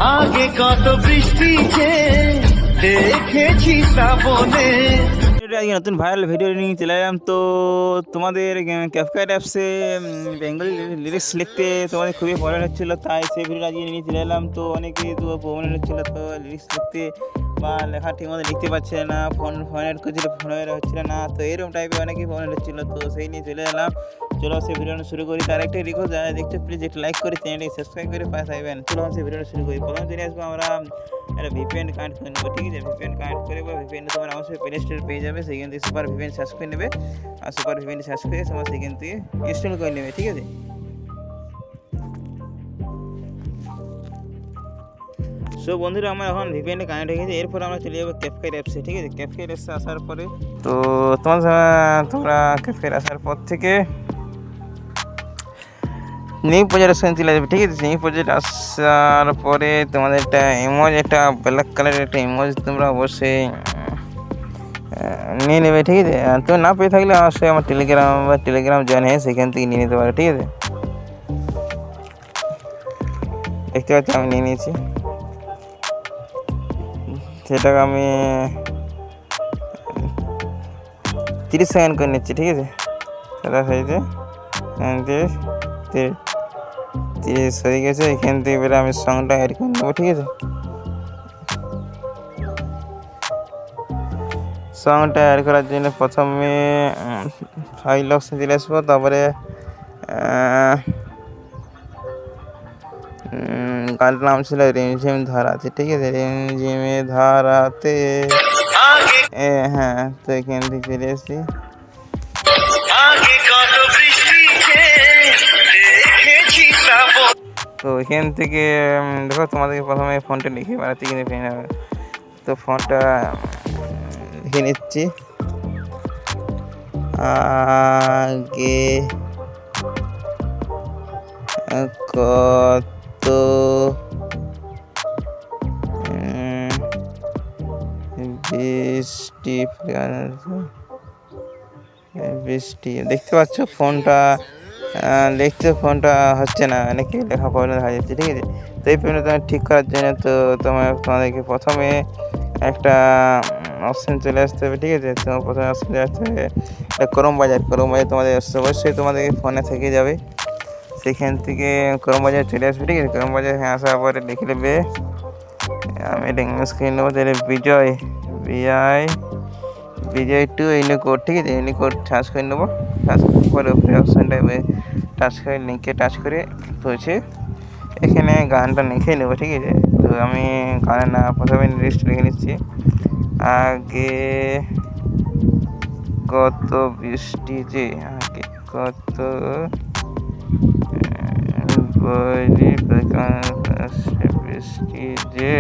আগে কত বৃষ্টি যে দেখেছি শ্রাবণে। আজকে নতুন ভাইরাল ভিডিও নিয়ে চলে এলাম। তো তোমাদের ক্যাপকাট অ্যাপসে বেঙ্গলি লিরিক্স লিখতে তোমাদের খুবই প্রবলেম হচ্ছিলো, তাই সেই ভিডিও আজকে নিয়ে চলে এলাম। তো অনেকেই তো প্রবলেম হচ্ছিলো, তো লিরিক্স লিখতে বা লেখা ঠিকমতো লিখতে পারছে না, ফোনের করছিল ফোনের হচ্ছিলো না, তো এরকম টাইপের অনেকেই প্রবলেম হচ্ছিলো। তো সেই নিয়ে চলে এলাম। চলো সেই ভিডিওটা শুরু করি। তার একটা রিকোয়েস্ট, যারা দেখতে প্লিজ একটা লাইক করে চ্যানেলটি সাবস্ক্রাইব করে পাশে আসবেন। চলো সেই ভিডিওটা শুরু করি। প্রথমে চলে আসবো আমরা একটা ভিপিএন কানেক্ট করে নেবো, ঠিক আছে? ভিপিএন কানেক্ট করে ভিপিএন তোমরা অবশ্যই প্লে স্টোরে পেয়ে যাবে, সেখান থেকে সুপার ভিপিএন সার্চ করে নেবে, আর সুপার ভিপিএন সার্চ করে তোমার সেখান থেকে ইনস্টল করে নেবে, ঠিক আছে? সো বন্ধুরা, আমার এখন ভিপিএনে কানেক্ট হয়ে গেছে। এরপর আমরা চলে যাবো ক্যাপকাট অ্যাপসে, ঠিক আছে? ক্যাপকাট অ্যাপসে আসার পরে তো তোমরা ক্যাপকাট আসার পর থেকে নিউ প্রজেক্ট অপশন চলে যাবে, ঠিক আছে? নিউ প্রজেক্ট আসার পরে তোমাদের একটা ইমোজ, একটা ব্ল্যাক কালারের একটা ইমোজ তোমরা অবশ্যই নিয়ে নেবে, ঠিক আছে? তুমি না পেয়ে থাকলে অবশ্যই আমার টেলিগ্রাম জয়েন হয়ে সেখান থেকে নিয়ে নিতে পারো, ঠিক আছে? দেখতে পাচ্ছি আমি নিয়ে নিয়েছি, সেটাকে আমি 30 সেকেন্ড করে নিচ্ছি, ঠিক আছে? সেটা সাইজে 30 হয়ে গেছে। এখান থেকে এবারে আমি সংটা অ্যাড করে নেবো, ঠিক আছে? সংটা অ্যাড করার জন্য প্রথমে ফাইল অপশন চলে আসবো, তারপরে গানটার নাম ছিল রিমঝিম ধারাতে, ঠিক আছে? রিমঝিমে ধারাতে, হ্যাঁ। তো এখান থেকে চলে এসেছি। তো এখান থেকে দেখো, তোমাদেরকে প্রথমে ফোনটা লিখে বাড়াতে কিনে পেয়ে নেবে। তো ফোনটা লিখে নিচ্ছি। আগে কত বৃষ্টি দেখতে পাচ্ছ, ফোনটা হচ্ছে না, অনেকে লেখা প্রবলেম দেখা যাচ্ছে, ঠিক আছে? তো এই প্রবলেম তোমার ঠিক করার জন্য তো তোমাদেরকে প্রথমে একটা অপশান চলে আসতে হবে, ঠিক আছে? তোমার প্রথমে অপশান চলে আসতে হবে ক্রোম বাজার তোমাদের অবশ্যই তোমাদেরকে ফোনে থেকে যাবে, সেখান থেকে ক্রোম বাজার চলে আসবে, ঠিক আছে? ক্রোম বাজার আসার পরে লিখে নেবে, আমি এটা ইংলিশ করে নেবো, তাহলে বিজয় টু ইউনিকোড, ঠিক আছে? ইউনিকোড সার্চ করে নেবো। সার্চ করে উপরে অপশানটা টাচ করে লিঙ্কে টাচ করে পৌঁছে এখানে গানটা লিখে নেবো, ঠিক আছে? তো আমি গানের না প্রথমে লিস্ট লিখে নিচ্ছি। আগে কত বৃষ্টি যে, আগে কত বৃষ্টি যে,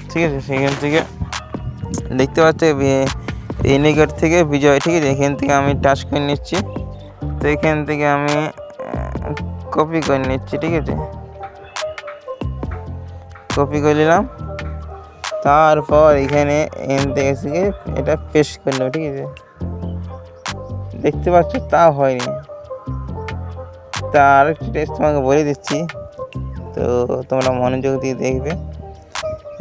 ঠিক আছে? সেখান থেকে দেখতে পাচ্ছি ইউনিকোড থেকে বিজয়, ঠিক আছে? এখান থেকে আমি টাচ করে নিচ্ছি। তো এখান থেকে আমি কপি করে নিচ্ছি, ঠিক আছে? কপি করে নিলাম। তারপর এখানে থেকে এটা পেস্ট করে নেব, ঠিক আছে? দেখতে পাচ্ছ তা হয়নি, তার টেস্ট তোমাকে বলে দিচ্ছি, তো তোমরা মনোযোগ দিয়ে দেখবে।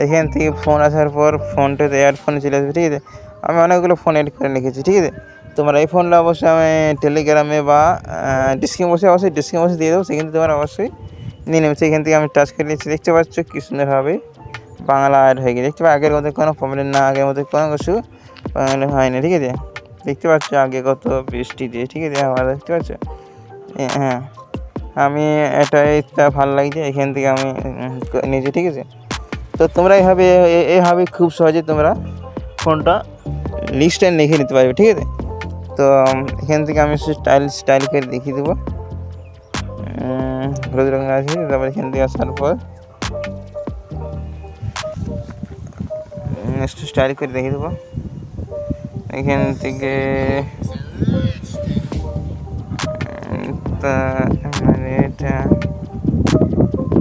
এখান থেকে ফোন আসার পর ফোনটাতে অ্যাড ফোনে চলে আসবে, ঠিক আছে? আমি অনেকগুলো ফোন অ্যাড করে রেখেছি, ঠিক আছে? তোমরা এই ফোনটা অবশ্যই আমি টেলিগ্রামে বা ডিসক্রিপশনে দিয়ে দেবো, সেখান থেকে তোমরা অবশ্যই নিয়ে নেবে। সেখান থেকে আমি টাচ করে নিচ্ছি। দেখতে পাচ্ছ কি সুন্দরভাবে বাংলা অ্যাড হয়ে গেছে, দেখতে পাচ্ছ? আগের মধ্যে কোনো প্রবলেম না, আগের মধ্যে কোনো কিছু হয়নি, ঠিক আছে? দেখতে পাচ্ছ আগে কত বৃষ্টি দিয়ে, ঠিক আছে? আমার দেখতে পাচ্ছ, হ্যাঁ। আমি এটা ভালো লাগছে, এখান থেকে আমি নিয়েছি, ঠিক আছে? তো তোমরা এইভাবে খুব সহজে তোমরা ফোনটা লিস্টে লিখে নিতে পারবে, ঠিক আছে? তো এখান থেকে আমি স্টাইল করে দেখিয়ে দেবো। হলুদ রঙের আছে, তারপর এখান থেকে আসার পর স্টাইল করে দেখিয়ে দেবো। এখান থেকে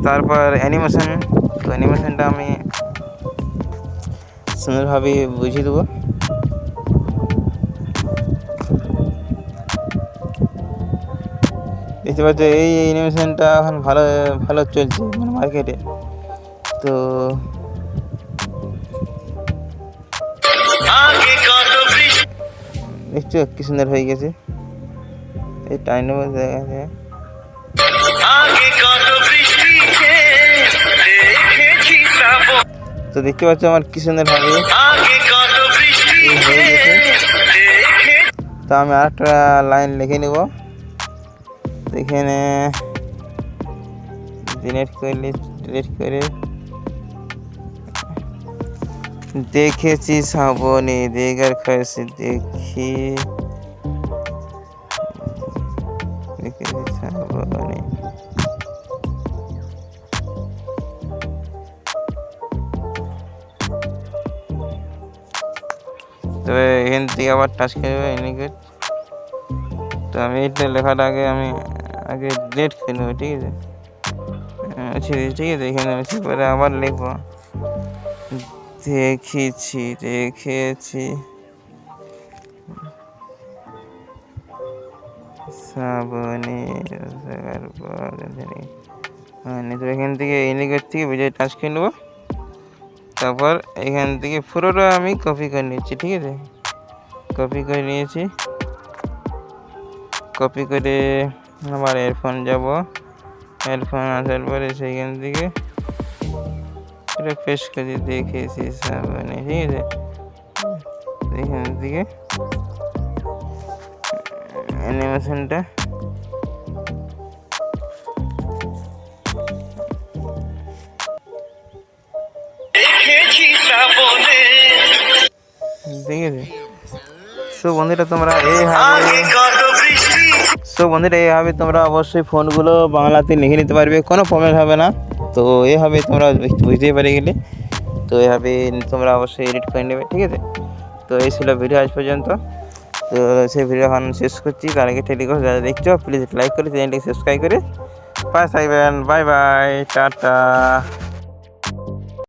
তারপর অ্যানিমেশনটা আমি সুন্দরভাবে বুঝিয়ে দেবো। দেখতে পাচ্ছ এই অ্যানিমেশনটা এখন ভালো ভালো চলছে মানে মার্কেটে। তো দেখছো কি সুন্দর হয়ে গেছে, এই টাইমের মধ্যে দেখা যাচ্ছে। তো দেখতে পাচ্ছ আমার কি সুন্দর হবে হয়ে গেছে। তো আমি আরেকটা লাইন লিখে নেব, এখানে ডিলিট করে দেখেছি শ্রাবণী দেখার খাইছে দেখেছি শ্রাবণী। তো এখান থেকে আবার টাচ করবে ইন্ডিকেট। তো আমি এটা লেখার আগে আমি ডিলিট করে নেবো, ঠিক আছে। ঠিক আছে, এখানে পরে আবার লিখবো দেখেছি শ্রাবণী। তো এখান থেকে ইন্ডিকেট থেকে বিজয় টাচ করে নেবো। তারপর এখান থেকে পুরোটা আমি কপি করে নিচ্ছি, ঠিক আছে। কপি করে নিয়েছি, কপি করে আবার এয়ারফোন যাব, এয়ারফোন আসার পরে সেইখান থেকে এটা পেস্ট করে দেখেছি শ্রাবণী, ঠিক আছে। এখান থেকে অ্যানিমেশনটা দেখেছি। সো বন্ধুরা তোমরা এইভাবে তোমরা অবশ্যই ফোনগুলো বাংলাতে লিখে নিতে পারবে, কোনো প্রবলেম হবে না। তো এইভাবে তোমরা বুঝতেই পারে গেলে, তো এইভাবে তোমরা অবশ্যই এডিট করে নেবে, ঠিক আছে। তো এই ছিল ভিডিও আজ পর্যন্ত। তো সেই ভিডিও এখন শেষ করছি। তার আগে টেলিগ্রাম যারা দেখছো প্লিজ লাইক করে চ্যানেলটি সাবস্ক্রাইব করে পাশে থাকবেন। Bye bye, tata.